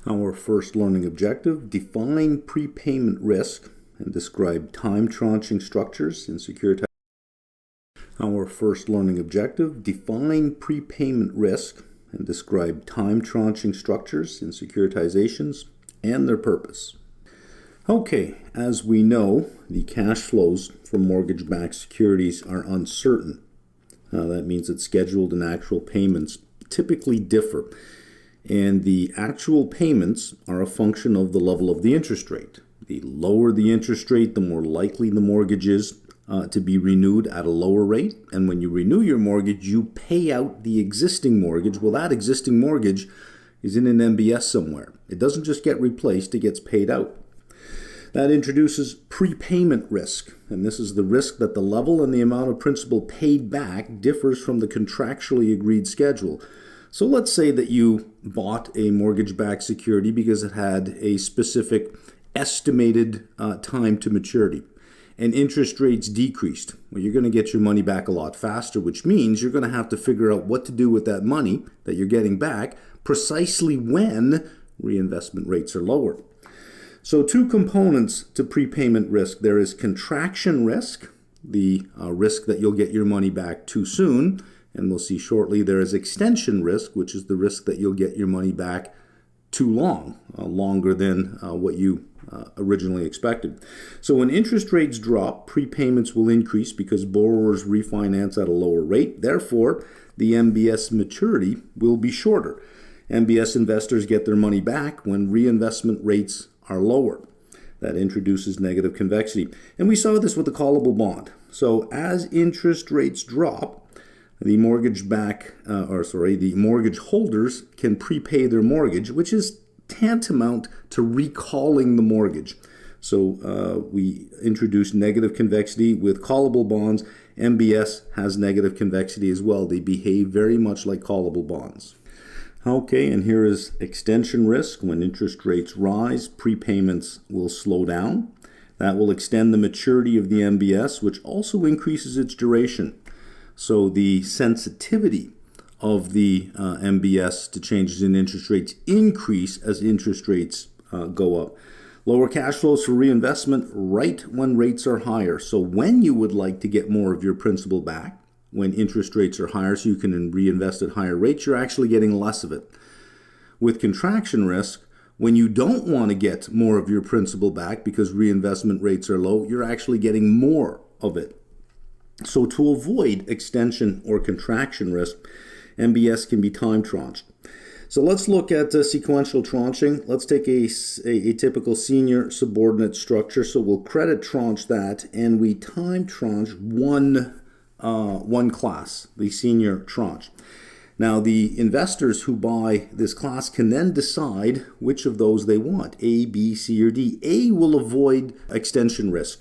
Our first learning objective: define prepayment risk and describe time tranching structures in securitization. Our first learning objective: define prepayment risk and describe time tranching structures in securitizations and their purpose. Okay, as we know, the cash flows from mortgage-backed securities are uncertain. That means that scheduled and actual payments typically differ, and the actual payments are a function of the level of the interest rate. The lower the interest rate, the more likely the mortgage is to be renewed at a lower rate. And when you renew your mortgage, you pay out the existing mortgage. Well, that existing mortgage is in an MBS somewhere. It doesn't just get replaced, it gets paid out. That introduces prepayment risk, and this is the risk that the level and the amount of principal paid back differs from the contractually agreed schedule. So let's say that you bought a mortgage-backed security because it had a specific estimated time to maturity, and interest rates decreased. Well, you're going to get your money back a lot faster, which means you're going to have to figure out what to do with that money that you're getting back precisely when reinvestment rates are lower. So two components to prepayment risk. There is contraction risk, the risk that you'll get your money back too soon, and we'll see shortly. There is extension risk, which is the risk that you'll get your money back too long, longer than what you originally expected. So when interest rates drop, prepayments will increase because borrowers refinance at a lower rate. Therefore, the MBS maturity will be shorter. MBS investors get their money back when reinvestment rates are lower. That introduces negative convexity. And we saw this with the callable bond. So as interest rates drop, the mortgage holders can prepay their mortgage, which is tantamount to recalling the mortgage. So we introduced negative convexity with callable bonds. MBS has negative convexity as well. They behave very much like callable bonds. Okay, and here is extension risk. When interest rates rise, prepayments will slow down. That will extend the maturity of the MBS, which also increases its duration. So the sensitivity of the MBS to changes in interest rates increase as interest rates go up. Lower cash flows for reinvestment right when rates are higher. So when you would like to get more of your principal back, when interest rates are higher so you can reinvest at higher rates, you're actually getting less of it. With contraction risk, when you don't want to get more of your principal back because reinvestment rates are low, you're actually getting more of it. So to avoid extension or contraction risk, MBS can be time tranched. So let's look at sequential tranching. Let's take a typical senior subordinate structure. So we'll credit tranche that, and we time tranche one class, the senior tranche. Now the investors who buy this class can then decide which of those they want, A, B, C, or D. A will avoid extension risk,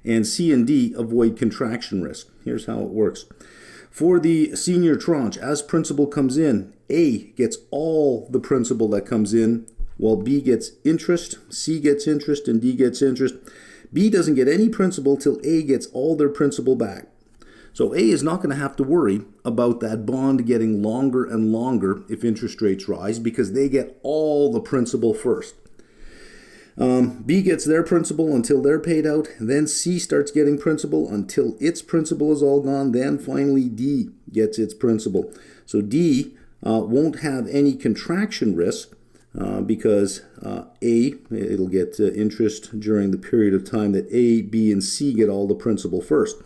and C and D avoid contraction risk. Here's how it works. For the senior tranche, as principal comes in, A gets all the principal that comes in, while B gets interest, C gets interest, and D gets interest. B doesn't get any principal till A gets all their principal back. So A is not going to have to worry about that bond getting longer and longer if interest rates rise because they get all the principal first. B gets their principal until they're paid out. Then C starts getting principal until its principal is all gone. Then finally D gets its principal. So D won't have any contraction risk because it'll get interest during the period of time that A, B, and C get all the principal first.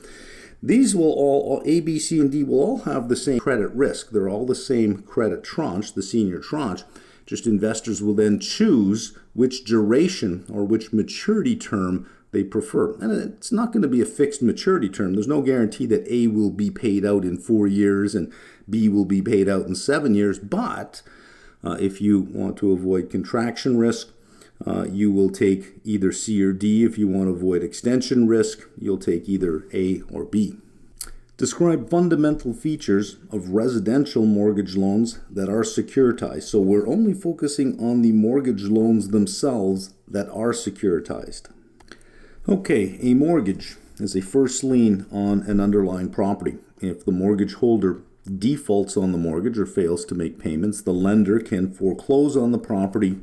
These will all, A, B, C, and D will all have the same credit risk. They're all the same credit tranche, the senior tranche. Just investors will then choose which duration or which maturity term they prefer. And it's not going to be a fixed maturity term. There's no guarantee that A will be paid out in 4 years and B will be paid out in 7 years. But if you want to avoid contraction risk, you will take either C or D. If you want to avoid extension risk, you'll take either A or B. Describe fundamental features of residential mortgage loans that are securitized. So we're only focusing on the mortgage loans themselves that are securitized. Okay, a mortgage is a first lien on an underlying property. If the mortgage holder defaults on the mortgage or fails to make payments, the lender can foreclose on the property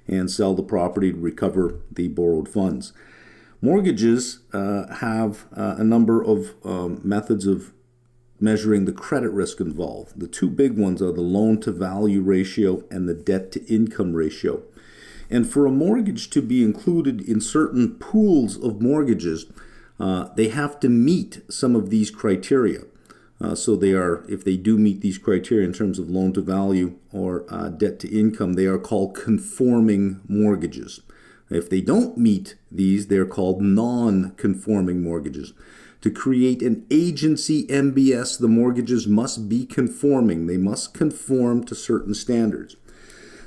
and sell the property to recover the borrowed funds. Mortgages have a number of methods of measuring the credit risk involved. The two big ones are the loan-to-value ratio and the debt-to-income ratio. And for a mortgage to be included in certain pools of mortgages, they have to meet some of these criteria. So they are, if they do meet these criteria in terms of loan-to-value or debt-to-income, they are called conforming mortgages. If they don't meet these, they're called non-conforming mortgages. To create an agency MBS, the mortgages must be conforming. They must conform to certain standards.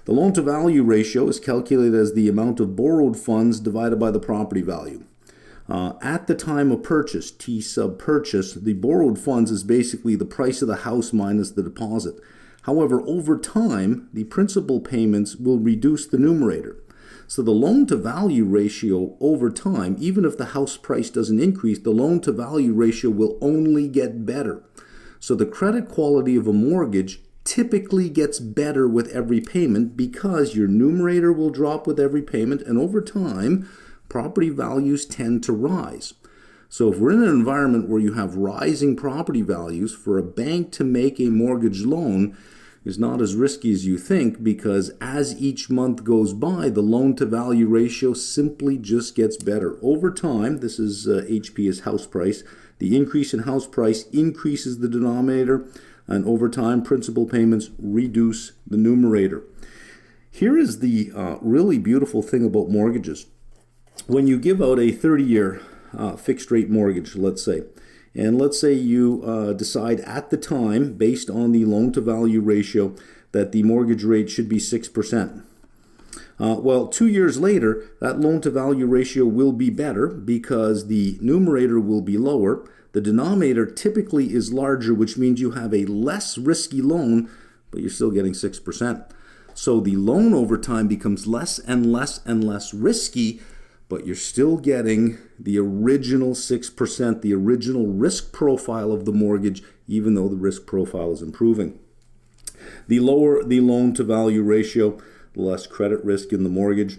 The loan-to-value ratio is calculated as the amount of borrowed funds divided by the property value. At the time of purchase, T sub purchase, the borrowed funds is basically the price of the house minus the deposit. However, over time, the principal payments will reduce the numerator. So the loan-to-value ratio over time, even if the house price doesn't increase, the loan-to-value ratio will only get better. So the credit quality of a mortgage typically gets better with every payment because your numerator will drop with every payment, and over time, property values tend to rise. So if we're in an environment where you have rising property values, for a bank to make a mortgage loan is not as risky as you think, because as each month goes by, the loan-to-value ratio simply just gets better. Over time, this is HP is house price. The increase in house price increases the denominator, and over time, principal payments reduce the numerator. Here is the really beautiful thing about mortgages. When you give out a 30-year fixed-rate mortgage, let's say, and let's say you decide at the time, based on the loan-to-value ratio, that the mortgage rate should be 6%. Well, 2 years later, that loan-to-value ratio will be better because the numerator will be lower. The denominator typically is larger, which means you have a less risky loan, but you're still getting 6%. So the loan over time becomes less and less and less risky, but you're still getting the original 6%, the original risk profile of the mortgage, even though the risk profile is improving. The lower the loan-to-value ratio, the less credit risk in the mortgage.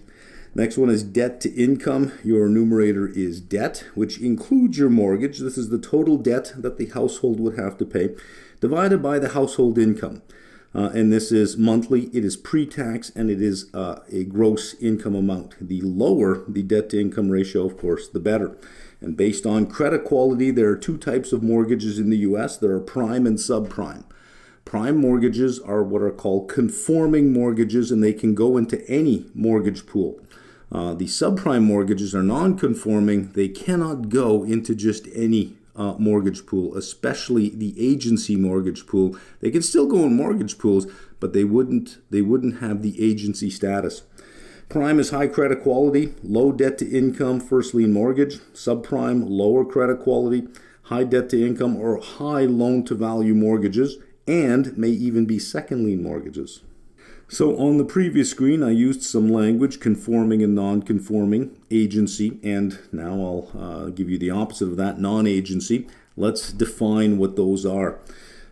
Next one is debt to income. Your numerator is debt, which includes your mortgage. This is the total debt that the household would have to pay, divided by the household income. And this is monthly, it is pre-tax, and it is a gross income amount. The lower the debt-to-income ratio, of course, the better. And based on credit quality, there are two types of mortgages in the U.S. There are prime and subprime. Prime mortgages are what are called conforming mortgages, and they can go into any mortgage pool. The subprime mortgages are non-conforming. They cannot go into just any mortgage pool, especially the agency mortgage pool. They can still go in mortgage pools, but they wouldn't have the agency status. Prime is high credit quality, low debt to income, first lien mortgage. Subprime, lower credit quality, high debt to income or high loan to value mortgages, and may even be second lien mortgages. So on the previous screen, I used some language, conforming and non-conforming, agency, and now I'll give you the opposite of that, non-agency. Let's define what those are.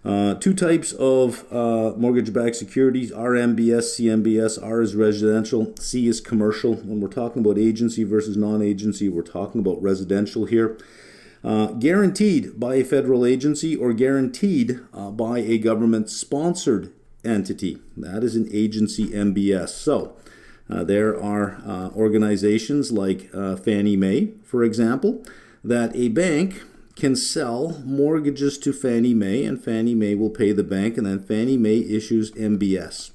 Two types of mortgage-backed securities, R MBS, CMBS. R is residential, C is commercial. When we're talking about agency versus non-agency, we're talking about residential here. Guaranteed by a federal agency or guaranteed by a government-sponsored entity. That is an agency MBS. So there are organizations like Fannie Mae, for example, that a bank can sell mortgages to Fannie Mae, and Fannie Mae will pay the bank, and then Fannie Mae issues MBS.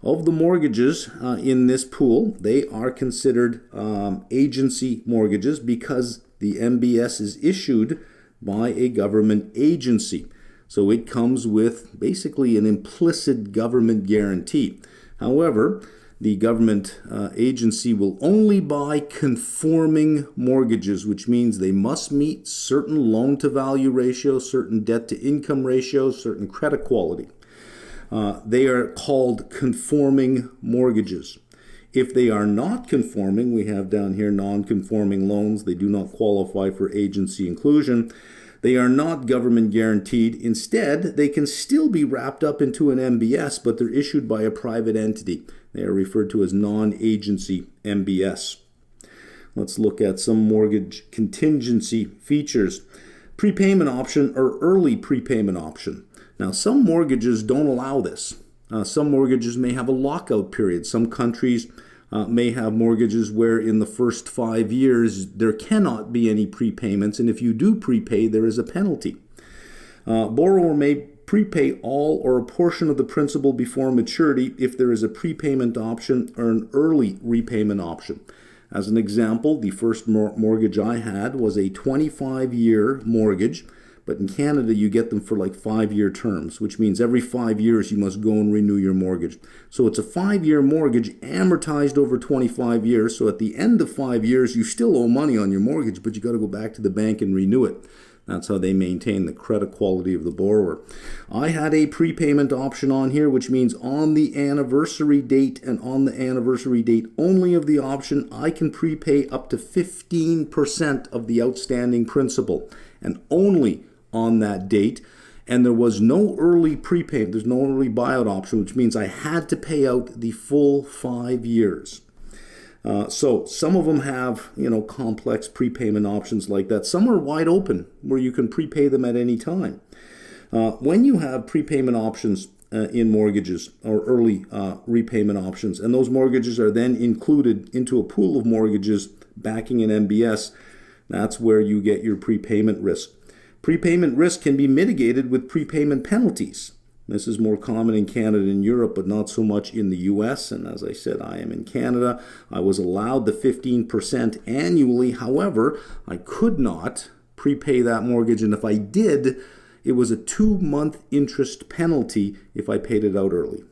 Of the mortgages in this pool, they are considered agency mortgages because the MBS is issued by a government agency. So it comes with basically an implicit government guarantee. However, the government agency will only buy conforming mortgages, which means they must meet certain loan-to-value ratios, certain debt-to-income ratios, certain credit quality. They are called conforming mortgages. If they are not conforming, we have down here non-conforming loans. They do not qualify for agency inclusion. They are not government guaranteed. Instead, they can still be wrapped up into an MBS, but they're issued by a private entity. They are referred to as non-agency MBS. Let's look at some mortgage contingency features. Prepayment option or early prepayment option. Now, some mortgages don't allow this. Some mortgages may have a lockout period. Some countries may have mortgages where in the first 5 years there cannot be any prepayments, and if you do prepay, there is a penalty. Borrower may prepay all or a portion of the principal before maturity if there is a prepayment option or an early repayment option. As an example, the first mortgage I had was a 25-year mortgage, but in Canada you get them for like 5-year terms, which means every 5 years you must go and renew your mortgage. So it's a 5-year mortgage amortized over 25 years, so at the end of 5 years you still owe money on your mortgage, but you got to go back to the bank and renew it. That's how they maintain the credit quality of the borrower. I had a prepayment option on here, which means on the anniversary date and on the anniversary date only of the option, I can prepay up to 15% of the outstanding principal, and only on that date. And there was no early prepayment, there's no early buyout option, which means I had to pay out the full 5 years. So some of them have, complex prepayment options like that. Some are wide open where you can prepay them at any time. When you have prepayment options in mortgages or early repayment options, and those mortgages are then included into a pool of mortgages backing an MBS, that's where you get your prepayment risk. Prepayment risk can be mitigated with prepayment penalties. This is more common in Canada and Europe, but not so much in the US. And as I said, I am in Canada. I was allowed the 15% annually. However, I could not prepay that mortgage. And if I did, it was a 2-month interest penalty if I paid it out early.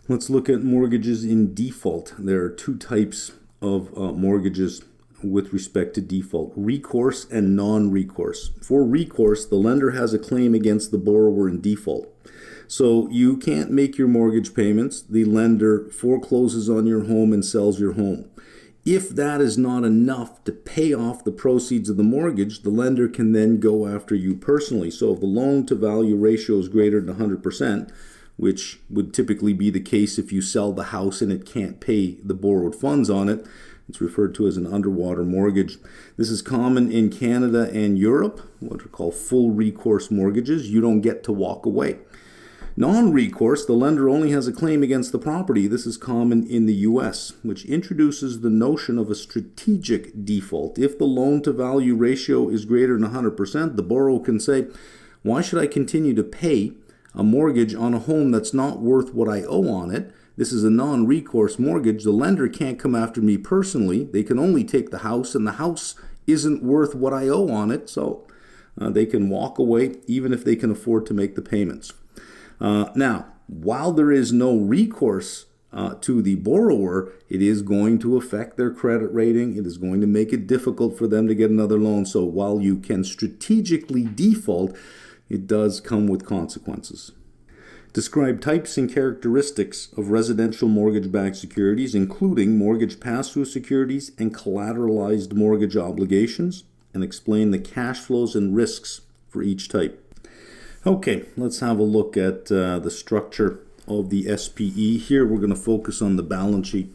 Let's look at mortgages in default. There are 2 types of mortgages with respect to default: recourse and non-recourse. For recourse, the lender has a claim against the borrower in default. So you can't make your mortgage payments. The lender forecloses on your home and sells your home. If that is not enough to pay off the proceeds of the mortgage, the lender can then go after you personally. So if the loan to value ratio is greater than 100%, which would typically be the case if you sell the house and it can't pay the borrowed funds on it, it's referred to as an underwater mortgage. This is common in Canada and Europe, what are called full recourse mortgages. You don't get to walk away. Non-recourse, the lender only has a claim against the property. This is common in the US, which introduces the notion of a strategic default. If the loan-to-value ratio is greater than 100%, the borrower can say, why should I continue to pay a mortgage on a home that's not worth what I owe on it? This is a non-recourse mortgage. The lender can't come after me personally. They can only take the house, and the house isn't worth what I owe on it, so they can walk away even if they can afford to make the payments. Now, while there is no recourse to the borrower, it is going to affect their credit rating. It is going to make it difficult for them to get another loan. So while you can strategically default, it does come with consequences. Describe types and characteristics of residential mortgage-backed securities, including mortgage pass-through securities and collateralized mortgage obligations, and explain the cash flows and risks for each type. Okay, let's have a look at the structure of the SPE. Here we're going to focus on the balance sheet.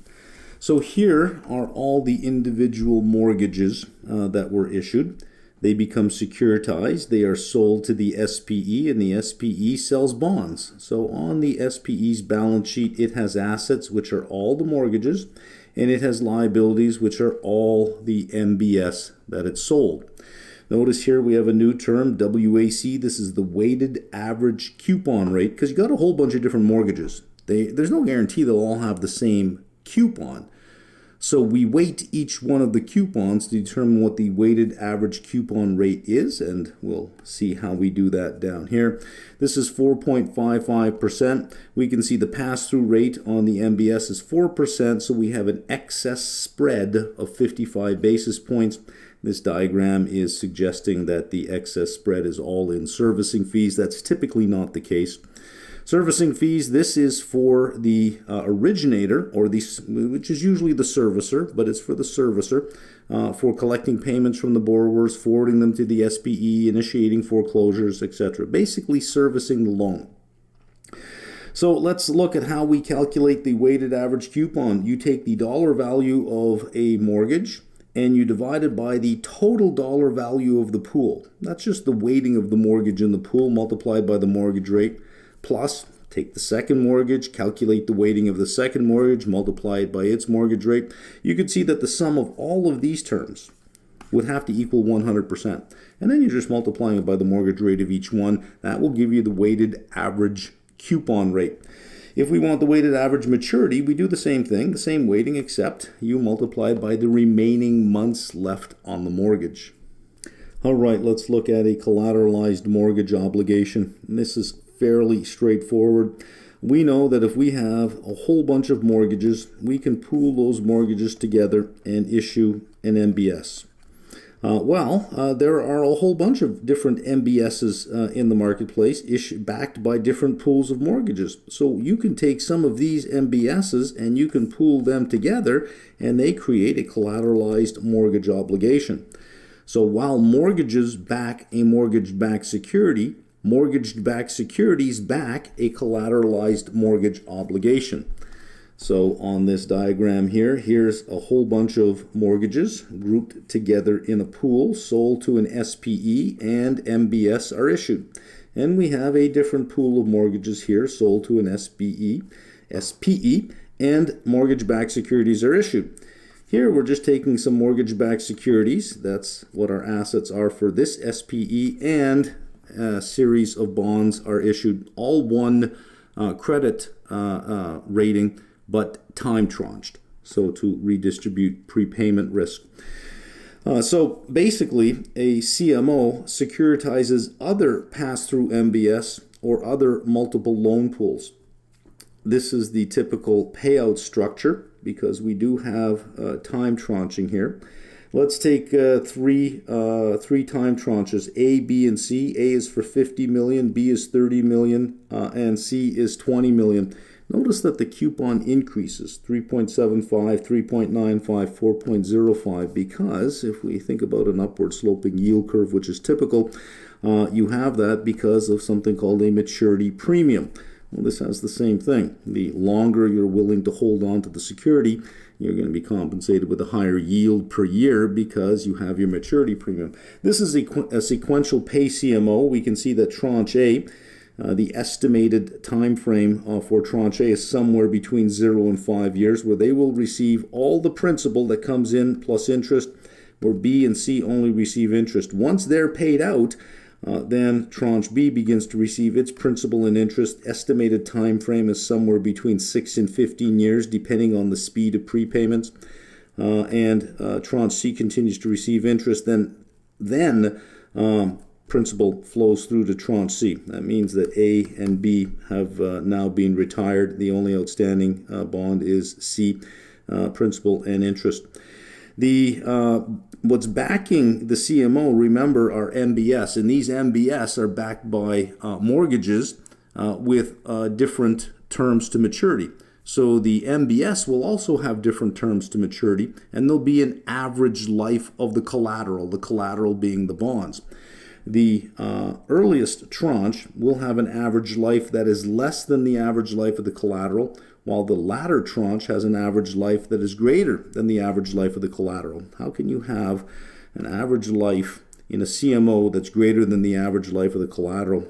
So here are all the individual mortgages that were issued. They become securitized. They are sold to the SPE, and the SPE sells bonds. So on the SPE's balance sheet, it has assets, which are all the mortgages, and it has liabilities, which are all the MBS that it sold. Notice here we have a new term, WAC. This is the weighted average coupon rate, because you got a whole bunch of different mortgages. There's no guarantee they'll all have the same coupon. So we weight each one of the coupons to determine what the weighted average coupon rate is, and we'll see how we do that down here. This is 4.55%. We can see the pass-through rate on the MBS is 4%, so we have an excess spread of 55 basis points. This diagram is suggesting that the excess spread is all in servicing fees. That's typically not the case. Servicing fees, this is for the originator, or which is usually the servicer, but it's for the servicer, for collecting payments from the borrowers, forwarding them to the SPE, initiating foreclosures, etc. Basically servicing the loan. So let's look at how we calculate the weighted average coupon. You take the dollar value of a mortgage and you divide it by the total dollar value of the pool. That's just the weighting of the mortgage in the pool multiplied by the mortgage rate, plus take the second mortgage, calculate the weighting of the second mortgage, multiply it by its mortgage rate. You could see that the sum of all of these terms would have to equal 100%. And then you're just multiplying it by the mortgage rate of each one. That will give you the weighted average coupon rate. If we want the weighted average maturity, we do the same thing, the same weighting, except you multiply it by the remaining months left on the mortgage. All right, let's look at a collateralized mortgage obligation. And this is fairly straightforward. We know that if we have a whole bunch of mortgages, we can pool those mortgages together and issue an MBS. There are a whole bunch of different MBSs in the marketplace backed by different pools of mortgages. So you can take some of these MBSs and you can pool them together and they create a collateralized mortgage obligation. So while mortgages back a mortgage-backed security, mortgage-backed securities back a collateralized mortgage obligation. So on this diagram here, here's a whole bunch of mortgages grouped together in a pool, sold to an SPE, and MBS are issued. And we have a different pool of mortgages here, sold to an SPE, and mortgage-backed securities are issued. Here we're just taking some mortgage-backed securities, that's what our assets are for this SPE, and a series of bonds are issued, all one credit rating, but time tranched, so to redistribute prepayment risk. So basically, a CMO securitizes other pass-through MBS or other multiple loan pools. This is the typical payout structure because we do have time tranching here. Let's take three time tranches, A, B, and C. A is for 50 million, B is 30 million, and C is 20 million. Notice that the coupon increases 3.75, 3.95, 4.05 because if we think about an upward sloping yield curve, which is typical, you have that because of something called a maturity premium. Well, this has the same thing. The longer you're willing to hold on to the security, you're going to be compensated with a higher yield per year because you have your maturity premium. This is a sequential pay CMO. We can see that tranche A, the estimated time frame for tranche A is somewhere between 0 and 5 years, where they will receive all the principal that comes in plus interest, where B and C only receive interest. Once they're paid out, then tranche B begins to receive its principal and interest. Estimated time frame is somewhere between 6 and 15 years, depending on the speed of prepayments. And tranche C continues to receive interest. Then principal flows through to tranche C. That means that A and B have now been retired. The only outstanding bond is C, principal and interest. What's backing the CMO, remember, are MBS, and these MBS are backed by mortgages with different terms to maturity. So the MBS will also have different terms to maturity, and there'll be an average life of the collateral being the bonds. The earliest tranche will have an average life that is less than the average life of the collateral, while the latter tranche has an average life that is greater than the average life of the collateral. How can you have an average life in a CMO that's greater than the average life of the collateral?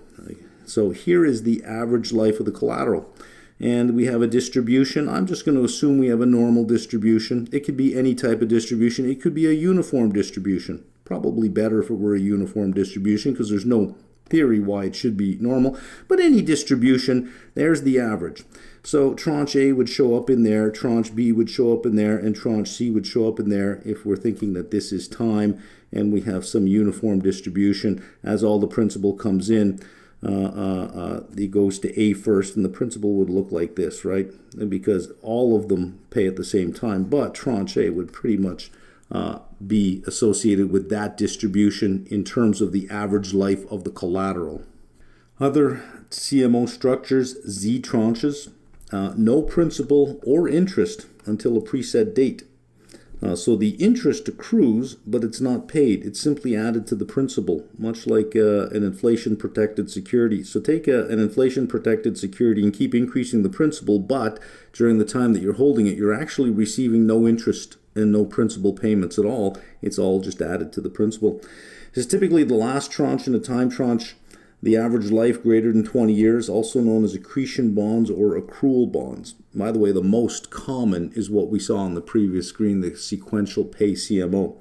So here is the average life of the collateral. And we have a distribution. I'm just going to assume we have a normal distribution. It could be any type of distribution. It could be a uniform distribution. Probably better if it were a uniform distribution because there's no theory why it should be normal. But any distribution, there's the average. So tranche A would show up in there, tranche B would show up in there, and tranche C would show up in there if we're thinking that this is time and we have some uniform distribution. As all the principal comes in, it goes to A first, and the principal would look like this, right? Because all of them pay at the same time, but tranche A would pretty much be associated with that distribution in terms of the average life of the collateral. Other CMO structures, Z tranches, no principal or interest until a preset date. So the interest accrues, but it's not paid. It's simply added to the principal, much like an inflation-protected security. So take an inflation-protected security and keep increasing the principal, but during the time that you're holding it, you're actually receiving no interest and no principal payments at all. It's all just added to the principal. This is typically the last tranche in a time tranche. The average life greater than 20 years, also known as accretion bonds or accrual bonds. By the way, the most common is what we saw on the previous screen, the sequential pay CMO.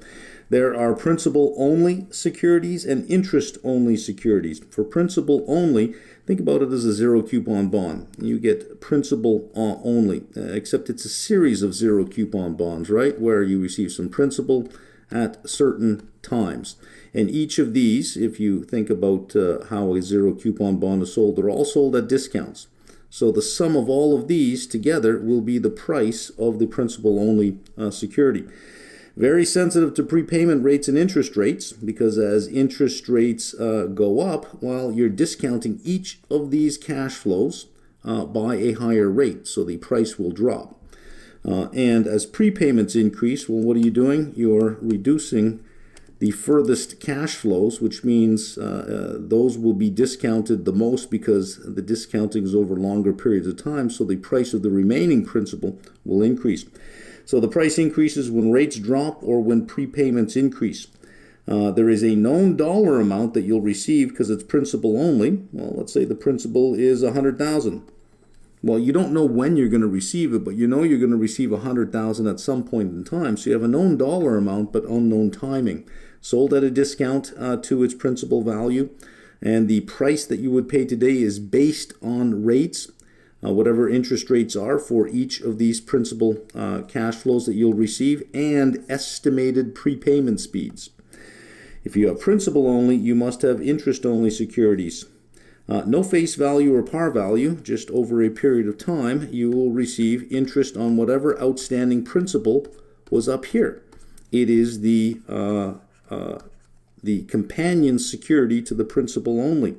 There are principal-only securities and interest-only securities. For principal-only, think about it as a zero-coupon bond. You get principal only, except it's a series of zero-coupon bonds, right, where you receive some principal at certain times. And each of these, if you think about how a zero coupon bond is sold, they're all sold at discounts. So the sum of all of these together will be the price of the principal-only security. Very sensitive to prepayment rates and interest rates, because as interest rates go up, well, you're discounting each of these cash flows by a higher rate, so the price will drop. And as prepayments increase, well, what are you doing? You're reducing the furthest cash flows, which means those will be discounted the most because the discounting is over longer periods of time, so the price of the remaining principal will increase. So the price increases when rates drop or when prepayments increase. There is a known dollar amount that you'll receive because it's principal only. Well, let's say the principal is $100,000. Well, you don't know when you're going to receive it, but you know you're going to receive $100,000 at some point in time. So you have a known dollar amount, but unknown timing. Sold at a discount to its principal value, and the price that you would pay today is based on rates, whatever interest rates are for each of these principal cash flows that you'll receive, and estimated prepayment speeds. If you have principal only, you must have interest only securities. No face value or par value, just over a period of time, you will receive interest on whatever outstanding principal was up here. It is the companion security to the principal only.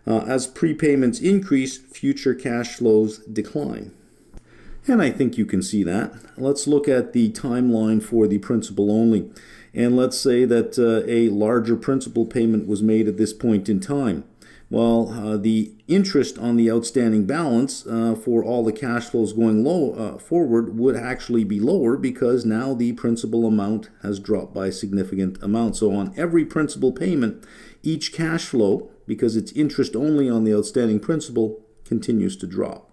As prepayments increase, future cash flows decline. And I think you can see that. Let's look at the timeline for the principal only. And let's say that a larger principal payment was made at this point in time. Well, the interest on the outstanding balance for all the cash flows going forward would actually be lower because now the principal amount has dropped by a significant amount. So on every principal payment, each cash flow, because it's interest only on the outstanding principal, continues to drop.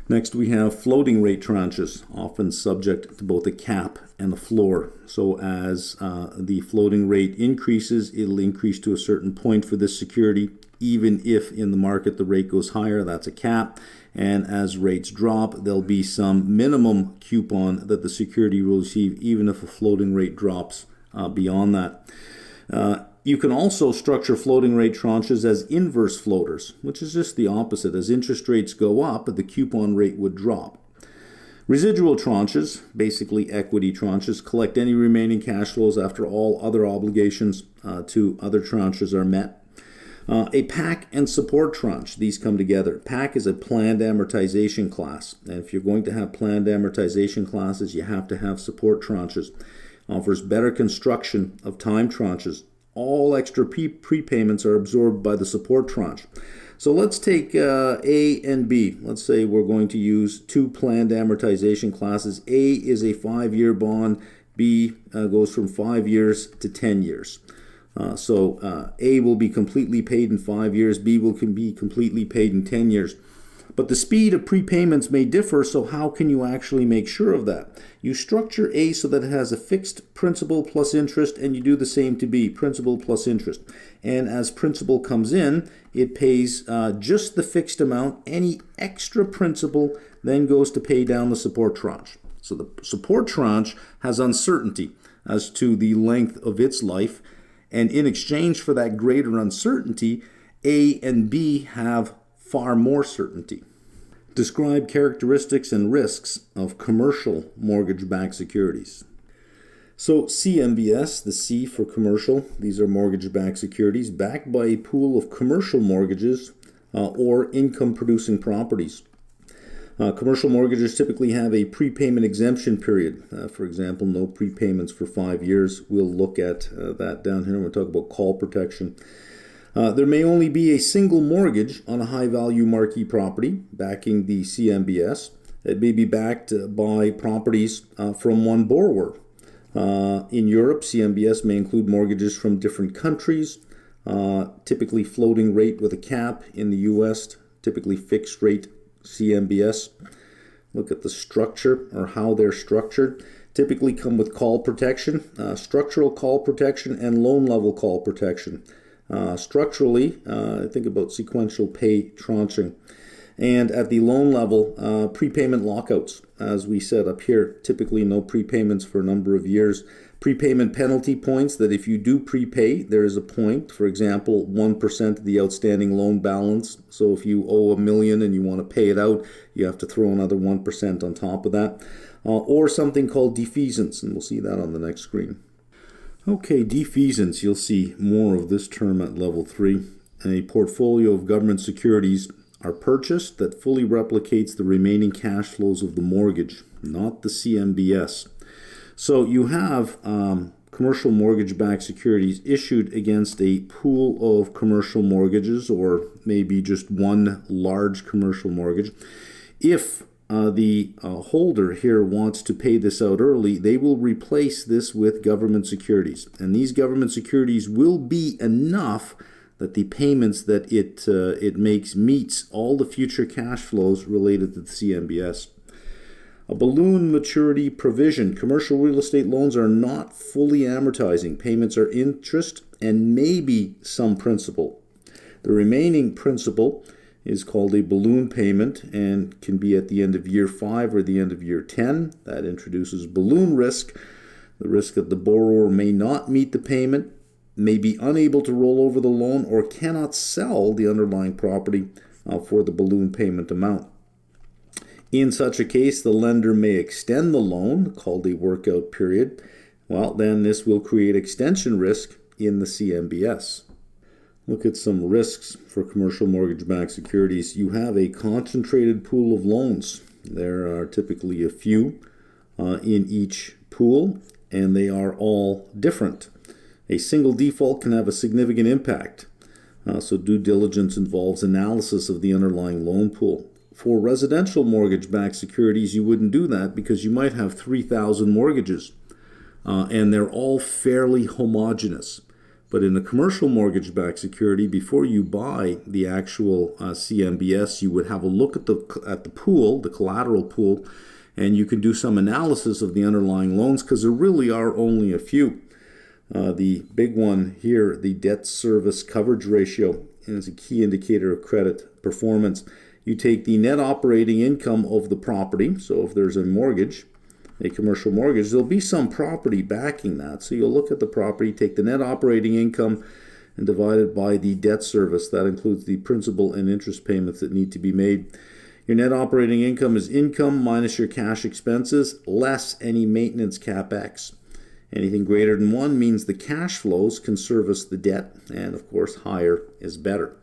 Next, we have floating rate tranches, often subject to both a cap and a floor. So as the floating rate increases, it'll increase to a certain point for this security. Even if in the market the rate goes higher, that's a cap. And as rates drop, there'll be some minimum coupon that the security will receive, even if a floating rate drops beyond that. You can also structure floating rate tranches as inverse floaters, which is just the opposite. As interest rates go up, the coupon rate would drop. Residual tranches, basically equity tranches, collect any remaining cash flows after all other obligations to other tranches are met. A PAC and support tranche, these come together. PAC is a planned amortization class, and if you're going to have planned amortization classes, you have to have support tranches. Offers better construction of time tranches. All extra prepayments are absorbed by the support tranche. So let's take A and B. Let's say we're going to use two planned amortization classes. A is a 5-year bond. B goes from 5 years to 10 years. So A will be completely paid in 5 years. B will be completely paid in 10 years. But the speed of prepayments may differ, so how can you actually make sure of that? You structure A so that it has a fixed principal plus interest, and you do the same to B, principal plus interest. And as principal comes in, it pays just the fixed amount. Any extra principal then goes to pay down the support tranche. So the support tranche has uncertainty as to the length of its life, and in exchange for that greater uncertainty, A and B have far more certainty. Describe characteristics and risks of commercial mortgage-backed securities. So CMBS, the C for commercial, these are mortgage-backed securities backed by a pool of commercial mortgages or income-producing properties. Commercial mortgages typically have a prepayment exemption period. For example, no prepayments for 5 years. We'll look at that down here. We'll talk about call protection. There may only be a single mortgage on a high-value marquee property backing the CMBS. It may be backed by properties from one borrower. In Europe, CMBS may include mortgages from different countries, typically floating rate with a cap. In the U.S., typically fixed rate CMBS. Look at the structure or how they're structured. Typically come with call protection, structural call protection, and loan level call protection. Structurally, think about sequential pay tranching. And at the loan level, prepayment lockouts, as we said up here, typically no prepayments for a number of years. Prepayment penalty points, that if you do prepay, there is a point, for example, 1% of the outstanding loan balance. So if you owe $1 million and you want to pay it out, you have to throw another 1% on top of that. Or something called defeasance, and we'll see that on the next screen. Okay, defeasance, you'll see more of this term at level 3. A portfolio of government securities are purchased that fully replicates the remaining cash flows of the mortgage, not the CMBS. So you have commercial mortgage-backed securities issued against a pool of commercial mortgages, or maybe just one large commercial mortgage. If the holder here wants to pay this out early, they will replace this with government securities. And these government securities will be enough that the payments that it makes meets all the future cash flows related to the CMBS. A balloon maturity provision. Commercial real estate loans are not fully amortizing. Payments are interest and maybe some principal. The remaining principal is called a balloon payment and can be at the end of year 5 or the end of year 10. That introduces balloon risk, the risk that the borrower may not meet the payment, may be unable to roll over the loan, or cannot sell the underlying property for the balloon payment amount. In such a case, the lender may extend the loan, called a workout period. Well, then this will create extension risk in the CMBS. Look at some risks for commercial mortgage-backed securities. You have a concentrated pool of loans. There are typically a few in each pool, and they are all different. A single default can have a significant impact. So due diligence involves analysis of the underlying loan pool. For residential mortgage-backed securities, you wouldn't do that because you might have 3,000 mortgages, and they're all fairly homogeneous. But in a commercial mortgage-backed security, before you buy the actual CMBS, you would have a look at the pool, the collateral pool, and you can do some analysis of the underlying loans because there really are only a few. The big one here, the debt service coverage ratio, is a key indicator of credit performance. You take the net operating income of the property. So if there's a mortgage, a commercial mortgage, there'll be some property backing that. So you'll look at the property, take the net operating income and divide it by the debt service. That includes the principal and interest payments that need to be made. Your net operating income is income minus your cash expenses, less any maintenance CapEx. Anything greater than 1 means the cash flows can service the debt, and of course higher is better.